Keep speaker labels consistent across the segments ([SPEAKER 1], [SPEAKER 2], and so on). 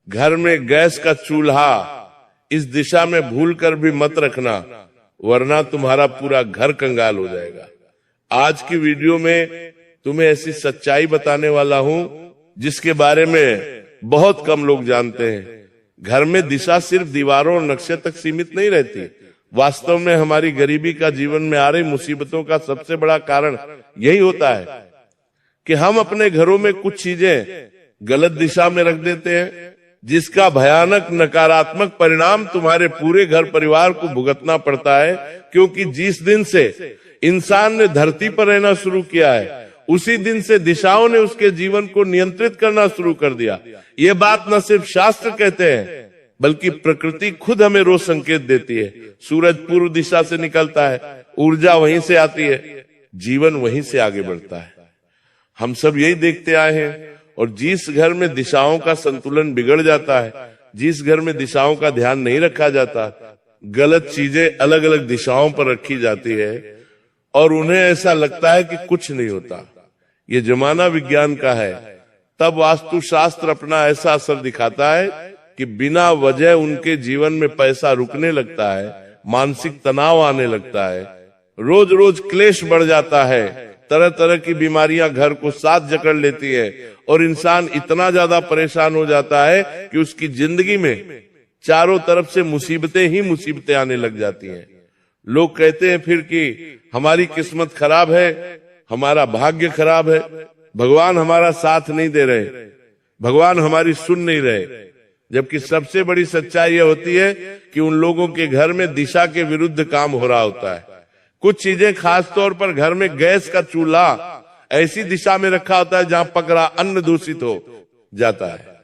[SPEAKER 1] घर में गैस का चूल्हा इस दिशा में भूलकर भी मत रखना, वरना तुम्हारा पूरा घर कंगाल हो जाएगा। आज की वीडियो में तुम्हें ऐसी सच्चाई बताने वाला हूं जिसके बारे में बहुत कम लोग जानते हैं। घर में दिशा सिर्फ दीवारों और नक्शे तक सीमित नहीं रहती। वास्तव में हमारी गरीबी का जीवन में आ रही मुसीबतों का सबसे बड़ा कारण यही होता है कि हम अपने घरों में कुछ चीजें गलत दिशा में रख देते हैं, जिसका भयानक नकारात्मक परिणाम तुम्हारे पूरे घर परिवार को भुगतना पड़ता है। क्योंकि जिस दिन से इंसान ने धरती पर रहना शुरू किया है, उसी दिन से दिशाओं ने उसके जीवन को नियंत्रित करना शुरू कर दिया। ये बात न सिर्फ शास्त्र कहते हैं, बल्कि प्रकृति खुद हमें रोज संकेत देती है। सूरज पूर्व दिशा से निकलता है, ऊर्जा वहीं से आती है, जीवन वहीं से आगे बढ़ता है। हम सब यही देखते आए हैं। और जिस घर में दिशाओं का संतुलन बिगड़ जाता है, जिस घर में दिशाओं का ध्यान नहीं रखा जाता, गलत चीजें अलग अलग दिशाओं पर रखी जाती है और उन्हें ऐसा लगता है कि कुछ नहीं होता। ये जमाना विज्ञान का है। तब वास्तुशास्त्र अपना ऐसा असर दिखाता है कि बिना वजह उनके जीवन में पैसा रुकने लगता है, मानसिक तनाव आने लगता है, रोज रोज क्लेश बढ़ जाता है, तरह तरह की बीमारियां घर को साथ जकड़ लेती है और इंसान इतना ज्यादा परेशान हो जाता है कि उसकी जिंदगी में चारों तरफ से मुसीबतें ही मुसीबतें आने लग जाती हैं। लोग कहते हैं फिर कि हमारी किस्मत खराब है, हमारा भाग्य खराब है, भगवान हमारा साथ नहीं दे रहे, भगवान हमारी सुन नहीं रहे। जबकि सबसे बड़ी सच्चाई यह होती है कि उन लोगों के घर में दिशा के विरुद्ध काम हो रहा होता है। कुछ चीजें, खास तौर पर घर में गैस का चूल्हा ऐसी दिशा में रखा होता है जहां पक रहा अन्न दूषित हो जाता है।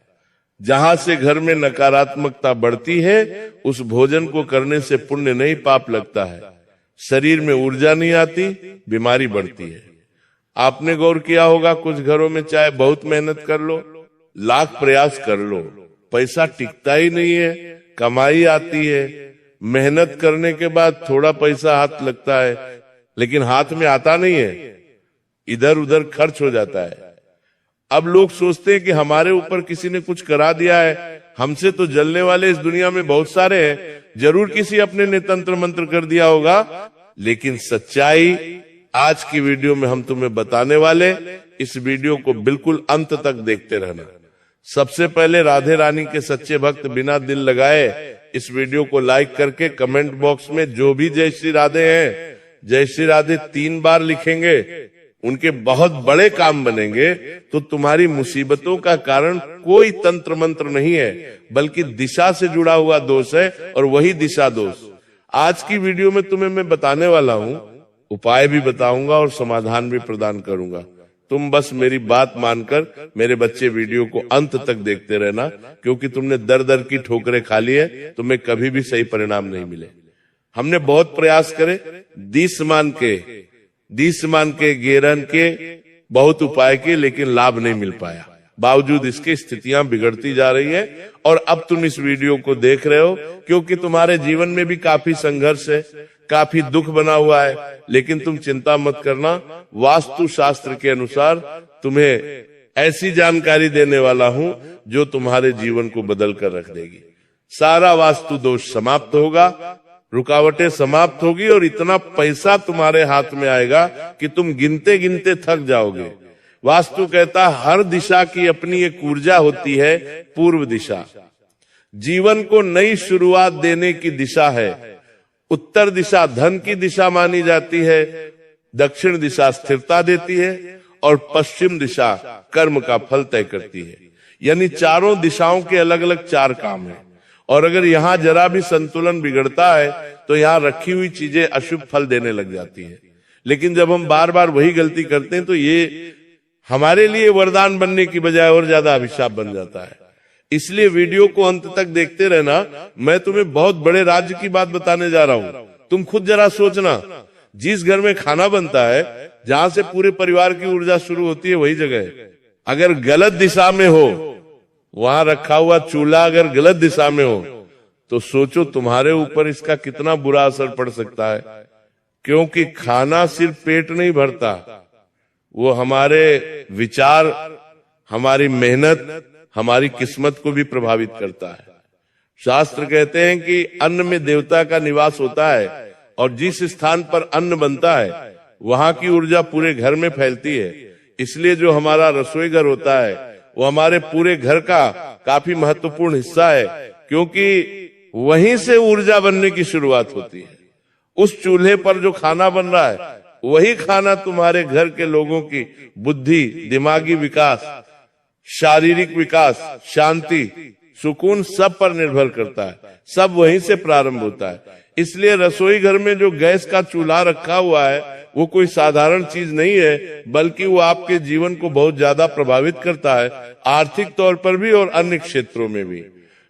[SPEAKER 1] जहां से घर में नकारात्मकता बढ़ती है, उस भोजन को करने से पुण्य नहीं पाप लगता है। शरीर में ऊर्जा नहीं आती, बीमारी बढ़ती है। आपने गौर किया होगा, कुछ घरों में चाहे बहुत मेहनत कर लो, लाख प्रयास कर लो, पैसा टिकता ही नहीं है। कमाई आती है, मेहनत करने के बाद थोड़ा पैसा हाथ लगता है, लेकिन हाथ में आता नहीं है, इधर उधर खर्च हो जाता है। अब लोग सोचते हैं कि हमारे ऊपर किसी ने कुछ करा दिया है, हमसे तो जलने वाले इस दुनिया में बहुत सारे हैं, जरूर किसी अपने ने तंत्र मंत्र कर दिया होगा। लेकिन सच्चाई आज की वीडियो में हम तुम्हें बताने वाले। इस वीडियो को बिल्कुल अंत तक देखते रहना। सबसे पहले राधे रानी के सच्चे भक्त बिना दिल लगाए इस वीडियो को लाइक करके कमेंट बॉक्स में जो भी जय श्री राधे हैं, जय श्री राधे 3 बार लिखेंगे, उनके बहुत बड़े काम बनेंगे। तो तुम्हारी मुसीबतों का कारण कोई तंत्र मंत्र नहीं है, बल्कि दिशा से जुड़ा हुआ दोष है, और वही दिशा दोष आज की वीडियो में तुम्हें मैं बताने वाला हूं। उपाय भी बताऊंगा और समाधान भी प्रदान करूंगा। तुम बस मेरी बात मानकर मेरे बच्चे वीडियो को अंत तक देखते रहना, क्योंकि तुमने दर दर की ठोकरें खा ली है, तुम्हें कभी भी सही परिणाम नहीं मिले। हमने बहुत प्रयास करे, दिस मान के गेरन के बहुत उपाय किए, लेकिन लाभ नहीं मिल पाया। बावजूद इसके स्थितियां बिगड़ती जा रही है। और अब तुम इस वीडियो को देख रहे हो क्योंकि तुम्हारे जीवन में भी काफी संघर्ष है, काफी दुख बना हुआ है। लेकिन तुम चिंता मत करना, वास्तु शास्त्र के अनुसार तुम्हें ऐसी जानकारी देने वाला हूं जो तुम्हारे जीवन को बदल कर रख देगी। सारा वास्तु दोष समाप्त होगा, रुकावटें समाप्त होगी और इतना पैसा तुम्हारे हाथ में आएगा कि तुम गिनते गिनते थक जाओगे। वास्तु कहता हर दिशा की अपनी एक ऊर्जा होती है। पूर्व दिशा जीवन को नई शुरुआत देने की दिशा है। उत्तर दिशा धन की दिशा मानी जाती है, दक्षिण दिशा स्थिरता देती है और पश्चिम दिशा कर्म का फल तय करती है। यानी चारों दिशाओं के अलग अलग 4 काम हैं। और अगर यहाँ जरा भी संतुलन बिगड़ता है तो यहाँ रखी हुई चीजें अशुभ फल देने लग जाती है। लेकिन जब हम बार बार वही गलती करते हैं तो ये हमारे लिए वरदान बनने की बजाय और ज्यादा अभिशाप बन जाता है। इसलिए वीडियो को अंत तक देखते रहना। मैं तुम्हें बहुत बड़े राज्य की बात बताने जा रहा हूँ। तुम खुद जरा सोचना, जिस घर में खाना बनता है, जहां से पूरे परिवार की ऊर्जा शुरू होती है, वही जगह अगर गलत दिशा में हो, वहां रखा हुआ चूल्हा अगर गलत दिशा में हो, तो सोचो तुम्हारे ऊपर इसका कितना बुरा असर पड़ सकता है। क्योंकि खाना सिर्फ पेट नहीं भरता, वो हमारे विचार, हमारी मेहनत, हमारी किस्मत को भी प्रभावित करता है। शास्त्र कहते हैं कि अन्न में देवता का निवास होता है और जिस स्थान पर अन्न बनता है वहां की ऊर्जा पूरे घर में फैलती है। इसलिए जो हमारा रसोई घर होता है वो हमारे पूरे घर का काफी महत्वपूर्ण हिस्सा है, क्योंकि वहीं से ऊर्जा बनने की शुरुआत होती है। उस चूल्हे पर जो खाना बन रहा है वही खाना तुम्हारे घर के लोगों की बुद्धि, दिमागी विकास, शारीरिक विकास, शांति, सुकून सब पर निर्भर करता है। सब वहीं से प्रारंभ होता है। इसलिए रसोई घर में जो गैस का चूल्हा रखा हुआ है वो कोई साधारण चीज नहीं है, बल्कि वो आपके जीवन को बहुत ज्यादा प्रभावित करता है, आर्थिक तौर पर भी और अन्य क्षेत्रों में भी।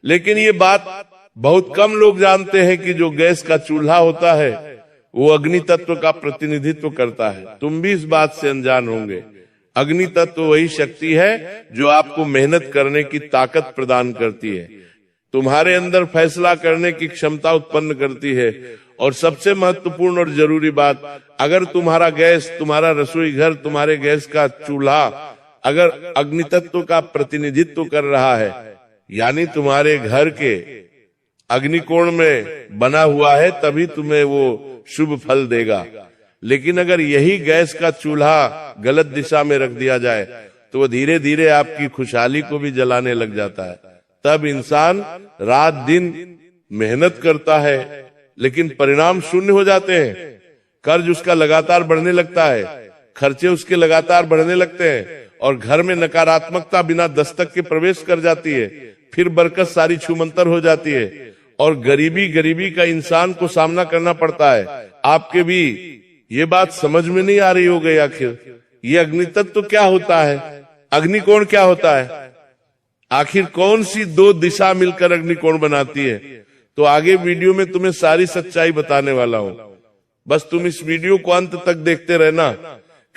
[SPEAKER 1] लेकिन ये बात बहुत कम लोग जानते हैं कि जो गैस का चूल्हा होता है वो अग्नि तत्व का प्रतिनिधित्व करता है। तुम भी इस बात से अनजान होंगे। अग्नि तत्व वही शक्ति है जो आपको मेहनत करने की ताकत प्रदान करती है, तुम्हारे अंदर फैसला करने की क्षमता उत्पन्न करती है। और सबसे महत्वपूर्ण और जरूरी बात, अगर तुम्हारा गैस, तुम्हारा रसोई घर, तुम्हारे गैस का चूल्हा अगर अग्नि तत्व का प्रतिनिधित्व कर रहा है, यानी तुम्हारे घर के अग्निकोण में बना हुआ है, तभी तुम्हें वो शुभ फल देगा। लेकिन अगर यही गैस का चूल्हा गलत दिशा में रख दिया जाए तो वो धीरे धीरे आपकी खुशहाली को भी जलाने लग जाता है। तब इंसान रात दिन मेहनत करता है लेकिन परिणाम शून्य हो जाते हैं। कर्ज उसका लगातार बढ़ने लगता है, खर्चे उसके लगातार बढ़ने लगते हैं और घर में नकारात्मकता बिना दस्तक के प्रवेश कर जाती है। फिर बरकत सारी छूमंतर हो जाती है और गरीबी का इंसान को सामना करना पड़ता है। आपके भी ये बात समझ में नहीं आ रही हो गई, आखिर ये अग्नि तत्व क्या होता है, अग्निकोण क्या होता है, आखिर कौन सी दो दिशा मिलकर अग्निकोण बनाती है। तो आगे वीडियो में तुम्हें सारी सच्चाई बताने वाला हूं। बस तुम इस वीडियो को अंत तक देखते रहना,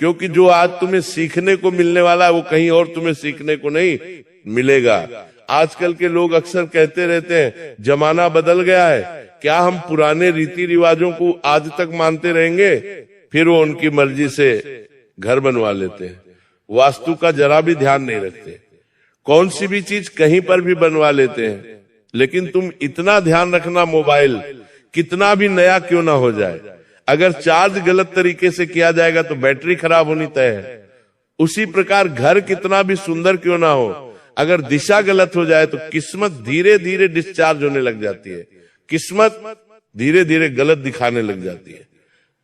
[SPEAKER 1] क्योंकि जो आज तुम्हें सीखने को मिलने वाला है वो कहीं और तुम्हें सीखने को नहीं मिलेगा। आजकल के लोग अक्सर कहते रहते हैं जमाना बदल गया है, क्या हम पुराने रीति रिवाजों को आज तक मानते रहेंगे। फिर वो उनकी मर्जी से घर बनवा लेते हैं, वास्तु का जरा भी ध्यान नहीं रखते, कौन सी भी चीज कहीं पर भी बनवा लेते हैं। लेकिन तुम इतना ध्यान रखना, मोबाइल कितना भी नया क्यों ना हो जाए, अगर चार्ज गलत तरीके से किया जाएगा तो बैटरी खराब होनी तय है। उसी प्रकार घर कितना भी सुंदर क्यों ना हो, अगर दिशा गलत हो जाए तो किस्मत धीरे धीरे डिस्चार्ज होने लग जाती है, किस्मत धीरे धीरे गलत दिखाने लग जाती है।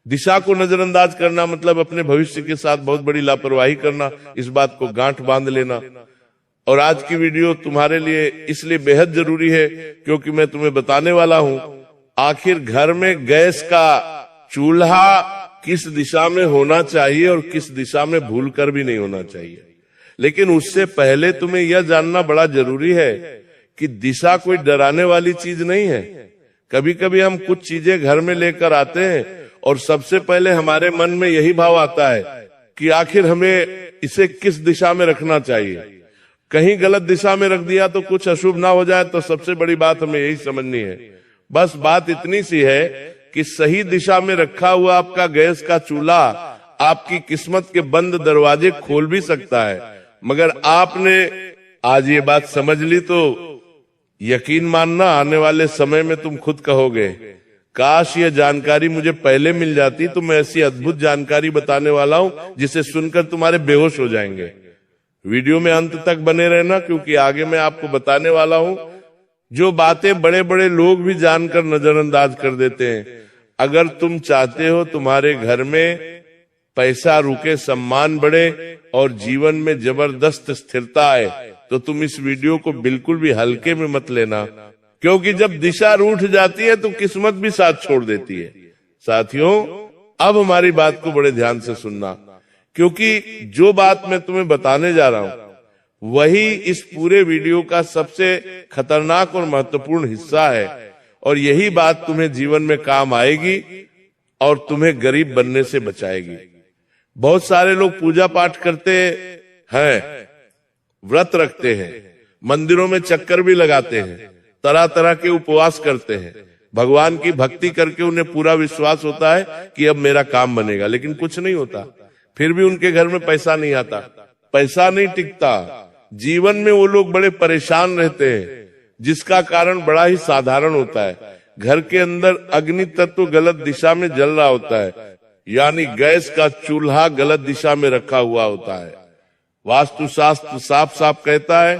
[SPEAKER 1] दिशा को नजरअंदाज करना मतलब अपने भविष्य के साथ बहुत बड़ी लापरवाही करना, इस बात को गांठ बांध लेना। और आज की वीडियो तुम्हारे लिए इसलिए बेहद जरूरी है क्योंकि मैं तुम्हें बताने वाला हूं आखिर घर में गैस का चूल्हा किस दिशा में होना चाहिए और किस दिशा में भूलकर भी नहीं होना चाहिए। लेकिन उससे पहले तुम्हें यह जानना बड़ा जरूरी है कि दिशा कोई डराने वाली चीज नहीं है। कभी कभी हम कुछ चीजें घर में लेकर आते हैं और सबसे पहले हमारे मन में यही भाव आता है कि आखिर हमें इसे किस दिशा में रखना चाहिए। कहीं गलत दिशा में रख दिया तो कुछ अशुभ ना हो जाए, तो सबसे बड़ी बात हमें यही समझनी है। बस बात इतनी सी है कि सही दिशा में रखा हुआ आपका गैस का चूल्हा आपकी किस्मत के बंद दरवाजे खोल भी सकता है। मगर आपने आज ये बात समझ ली तो यकीन मानना, आने वाले समय में तुम खुद कहोगे काश ये जानकारी मुझे पहले मिल जाती। तो मैं ऐसी अद्भुत जानकारी बताने वाला हूं जिसे सुनकर तुम्हारे बेहोश हो जाएंगे। वीडियो में अंत तक बने रहना, क्योंकि आगे मैं आपको बताने वाला हूं जो बातें बड़े बड़े लोग भी जानकर नजरअंदाज कर देते हैं। अगर तुम चाहते हो तुम्हारे घर में पैसा रुके, सम्मान बढ़े और जीवन में जबरदस्त स्थिरता आए, तो तुम इस वीडियो को बिल्कुल भी हल्के में मत लेना, क्योंकि जब दिशा रूठ जाती है तो किस्मत भी साथ छोड़ देती है। साथियों, अब हमारी बात को बड़े ध्यान से सुनना, क्योंकि जो बात मैं तुम्हें बताने जा रहा हूं वही इस पूरे वीडियो का सबसे खतरनाक और महत्वपूर्ण हिस्सा है। और यही बात तुम्हें जीवन में काम आएगी और तुम्हें गरीब बनने से बचाएगी। बहुत सारे लोग पूजा पाठ करते हैं, व्रत रखते हैं, मंदिरों में चक्कर भी लगाते हैं, तरह तरह के उपवास करते हैं, भगवान की भक्ति करके उन्हें पूरा विश्वास होता है कि अब मेरा काम बनेगा, लेकिन कुछ नहीं होता। फिर भी उनके घर में पैसा नहीं आता, पैसा नहीं टिकता, जीवन में वो लोग बड़े परेशान रहते हैं, जिसका कारण बड़ा ही साधारण होता है। घर के अंदर अग्नि तत्व गलत दिशा में जल रहा होता है, यानी गैस का चूल्हा गलत दिशा में रखा हुआ होता है। वास्तुशास्त्र साफ साफ कहता है,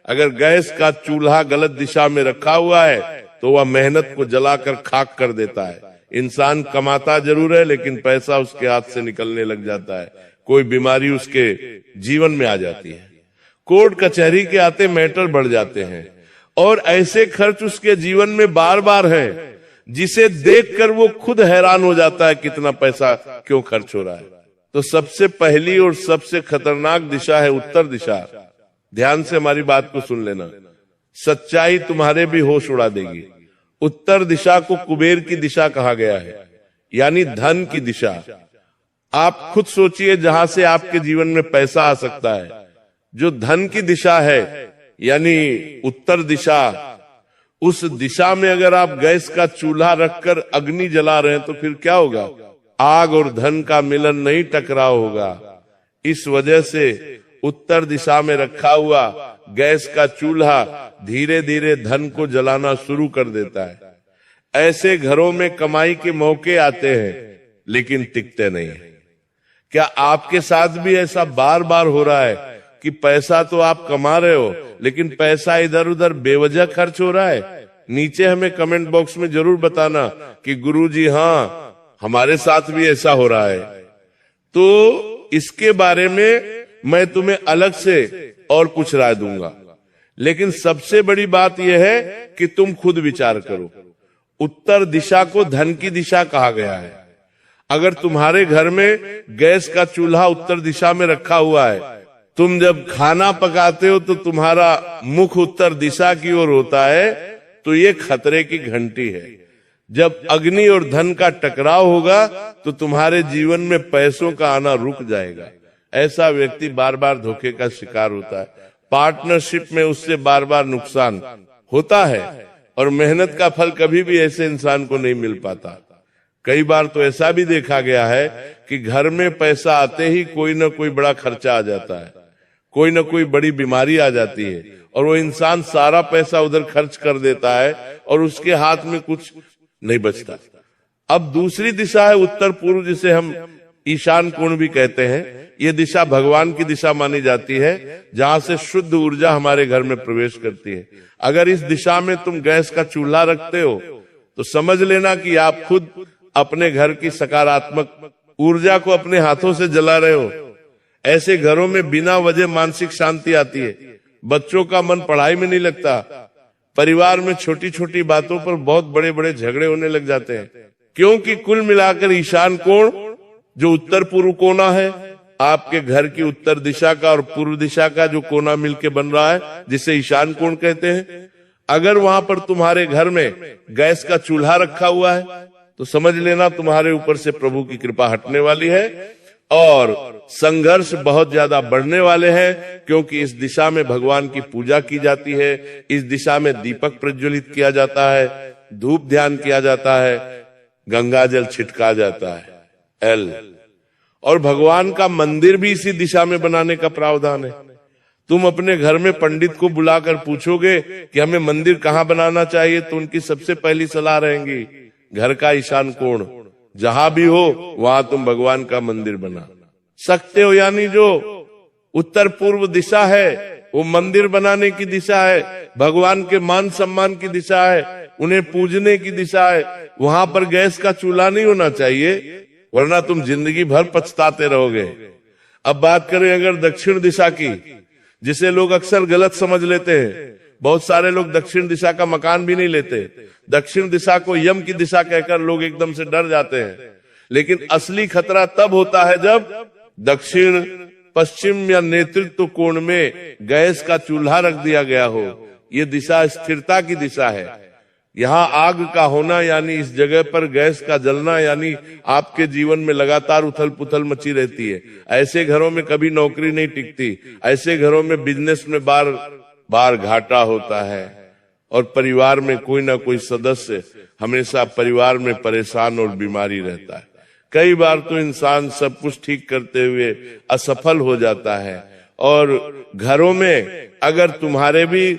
[SPEAKER 1] अगर गैस का चूल्हा गलत दिशा में रखा हुआ है तो वह मेहनत को जलाकर खाक कर देता है। इंसान कमाता जरूर है, लेकिन पैसा उसके हाथ से निकलने लग जाता है, कोई बीमारी उसके जीवन में आ जाती है, कोर्ट कचहरी के आते मैटर बढ़ जाते हैं, और ऐसे खर्च उसके जीवन में बार बार है, जिसे देखकर वो खुद हैरान हो जाता है कितना पैसा क्यों खर्च हो रहा है। तो सबसे पहली और सबसे खतरनाक दिशा है उत्तर दिशा। ध्यान से हमारी बात को सुन लेना, सच्चाई तुम्हारे भी होश उड़ा देगी। उत्तर दिशा को कुबेर की दिशा कहा गया है, यानी धन की दिशा। आप खुद सोचिए, जहां से आपके जीवन में पैसा आ सकता है, जो धन की दिशा है यानी उत्तर दिशा, उस दिशा में अगर आप गैस का चूल्हा रखकर अग्नि जला रहे हैं तो फिर क्या होगा? आग और धन का मिलन नहीं, टकराव होगा। इस वजह से उत्तर दिशा में रखा हुआ गैस का चूल्हा धीरे धीरे धन को जलाना शुरू कर देता है। ऐसे घरों में कमाई के मौके आते हैं, लेकिन टिकते नहीं। क्या आपके साथ भी ऐसा बार बार हो रहा है कि पैसा तो आप कमा रहे हो, लेकिन पैसा इधर उधर बेवजह खर्च हो रहा है? नीचे हमें कमेंट बॉक्स में जरूर बताना कि गुरुजी हाँ, हमारे साथ भी ऐसा हो रहा है। तो इसके बारे में मैं तुम्हें अलग से और कुछ राय दूंगा, लेकिन सबसे बड़ी बात यह है कि तुम खुद विचार करो। उत्तर दिशा को धन की दिशा कहा गया है। अगर तुम्हारे घर में गैस का चूल्हा उत्तर दिशा में रखा हुआ है, तुम जब खाना पकाते हो तो तुम्हारा मुख उत्तर दिशा की ओर होता है, तो ये खतरे की घंटी है। जब अग्नि और धन का टकराव होगा तो तुम्हारे जीवन में पैसों का आना रुक जाएगा। ऐसा व्यक्ति बार बार धोखे का शिकार होता है, पार्टनरशिप में उससे बार बार नुकसान होता है, और मेहनत का फल कभी भी ऐसे इंसान को नहीं मिल पाता। कई बार तो ऐसा भी देखा गया है कि घर में पैसा आते ही कोई ना कोई बड़ा खर्चा आ जाता है, कोई ना कोई बड़ी बीमारी आ जाती है, और वो इंसान सारा पैसा उधर खर्च कर देता है और उसके हाथ में कुछ नहीं बचता। अब दूसरी दिशा है उत्तर पूर्व, जिसे हम ईशान कोण भी कहते हैं। ये दिशा भगवान की दिशा मानी जाती है, जहां से शुद्ध ऊर्जा हमारे घर में प्रवेश करती है। अगर इस दिशा में तुम गैस का चूल्हा रखते हो तो समझ लेना कि आप खुद अपने घर की सकारात्मक ऊर्जा को अपने हाथों से जला रहे हो। ऐसे घरों में बिना वजह मानसिक शांति आती है, बच्चों का मन पढ़ाई में नहीं लगता, परिवार में छोटी छोटी बातों पर बहुत बड़े बड़े झगड़े होने लग जाते हैं। क्योंकि कुल मिलाकर ईशान कोण, जो उत्तर पूर्व कोना है, आपके घर की उत्तर दिशा का और पूर्व दिशा का जो कोना मिलके बन रहा है, जिसे ईशान कोण कहते हैं, अगर वहां पर तुम्हारे घर में गैस का चूल्हा रखा हुआ है तो समझ लेना तुम्हारे ऊपर से प्रभु की कृपा हटने वाली है और संघर्ष बहुत ज्यादा बढ़ने वाले हैं। क्योंकि इस दिशा में भगवान की पूजा की जाती है, इस दिशा में दीपक प्रज्वलित किया जाता है, धूप ध्यान किया जाता है, गंगा जल छिटका जाता है। एल और भगवान का मंदिर भी इसी दिशा में बनाने का प्रावधान है। तुम अपने घर में पंडित को बुलाकर पूछोगे कि हमें मंदिर कहाँ बनाना चाहिए, तो उनकी सबसे पहली सलाह रहेंगी घर का ईशान कोण, जहां भी हो वहां तुम भगवान का मंदिर बना सकते हो। यानी जो उत्तर पूर्व दिशा है वो मंदिर बनाने की दिशा है, भगवान के मान सम्मान की दिशा है, उन्हें पूजने की दिशा है। वहां पर गैस का चूल्हा नहीं होना चाहिए, वरना तुम जिंदगी भर पछताते रहोगे। अब बात करें अगर दक्षिण दिशा की, जिसे लोग अक्सर गलत समझ लेते हैं। बहुत सारे लोग दक्षिण दिशा का मकान भी नहीं लेते। दक्षिण दिशा को यम की दिशा कहकर लोग एकदम से डर जाते हैं, लेकिन असली खतरा तब होता है जब दक्षिण, पश्चिम या नेतृत्व कोण में गैस का चूल्हा रख दिया गया हो। ये दिशा स्थिरता की दिशा है। यहाँ आग का होना यानी इस जगह पर गैस का जलना, यानी आपके जीवन में लगातार उथल पुथल मची रहती है। ऐसे घरों में कभी नौकरी नहीं टिकती, ऐसे घरों में बिजनेस में बार बार घाटा होता है, और परिवार में कोई ना कोई सदस्य हमेशा परिवार में परेशान और बीमारी रहता है। कई बार तो इंसान सब कुछ ठीक करते हुए असफल हो जाता है और घरों में अगर तुम्हारे भी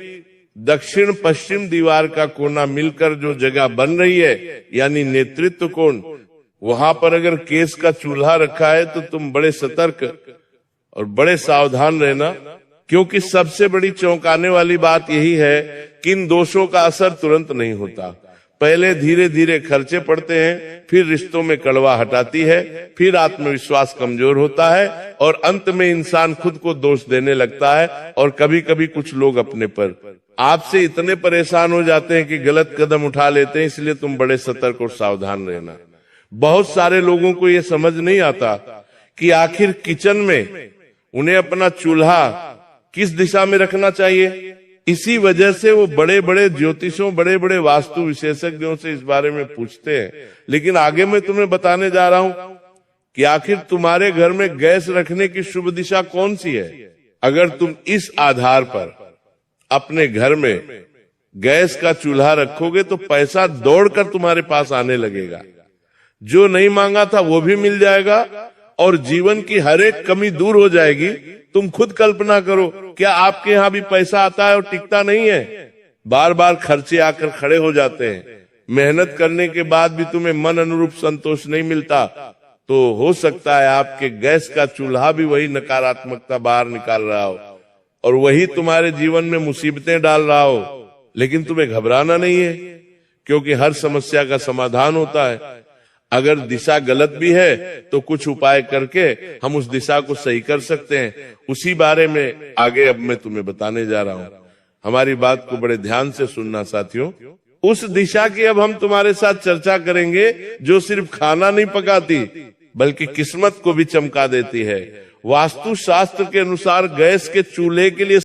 [SPEAKER 1] दक्षिण पश्चिम दीवार का कोना मिलकर जो जगह बन रही है, यानी नेतृत्व कोण, वहां पर अगर केस का चूल्हा रखा है तो तुम बड़े सतर्क और बड़े सावधान रहना, क्योंकि सबसे बड़ी चौंकाने वाली बात यही है कि इन दोषों का असर तुरंत नहीं होता। पहले धीरे धीरे खर्चे पड़ते हैं, फिर रिश्तों में कड़वाहट आती है, फिर आत्मविश्वास कमजोर होता है और अंत में इंसान खुद को दोष देने लगता है। और कभी कभी कुछ लोग अपने पर आपसे इतने परेशान हो जाते हैं कि गलत कदम उठा लेते हैं। इसलिए तुम बड़े सतर्क और सावधान रहना। बहुत सारे लोगों को ये समझ नहीं आता कि आखिर किचन में उन्हें अपना चूल्हा किस दिशा में रखना चाहिए। इसी वजह से वो बड़े बड़े ज्योतिषों, बड़े बड़े वास्तु विशेषज्ञों से इस बारे में पूछते हैं। लेकिन आगे मैं तुम्हें बताने जा रहा हूं कि आखिर तुम्हारे घर में गैस रखने की शुभ दिशा कौन सी है। अगर तुम इस आधार पर अपने घर में गैस का चूल्हा रखोगे तो पैसा दौड़कर तुम्हारे पास आने लगेगा। जो नहीं मांगा था वो भी मिल जाएगा और जीवन की हर एक कमी दूर हो जाएगी। तुम खुद कल्पना करो, क्या आपके यहाँ भी पैसा आता है और टिकता नहीं है? बार बार खर्चे आकर खड़े हो जाते हैं। मेहनत करने के बाद भी तुम्हें मन अनुरूप संतोष नहीं मिलता, तो हो सकता है आपके गैस का चूल्हा भी वही नकारात्मकता बाहर निकाल रहा हो और वही तुम्हारे जीवन में मुसीबतें डाल रहा हो। लेकिन तुम्हें घबराना नहीं है, क्योंकि हर समस्या का समाधान होता है। अगर दिशा गलत भी है तो कुछ उपाय करके हम उस दिशा को सही कर सकते हैं। उसी बारे में आगे अब मैं तुम्हें बताने जा रहा हूं। हमारी बात को बड़े ध्यान से सुनना साथियों। उस दिशा की अब हम तुम्हारे साथ चर्चा करेंगे जो सिर्फ खाना नहीं पकाती बल्कि किस्मत को भी चमका देती है। वास्तु शास्त्र के अनुसार गैस के चूल्हे के लिए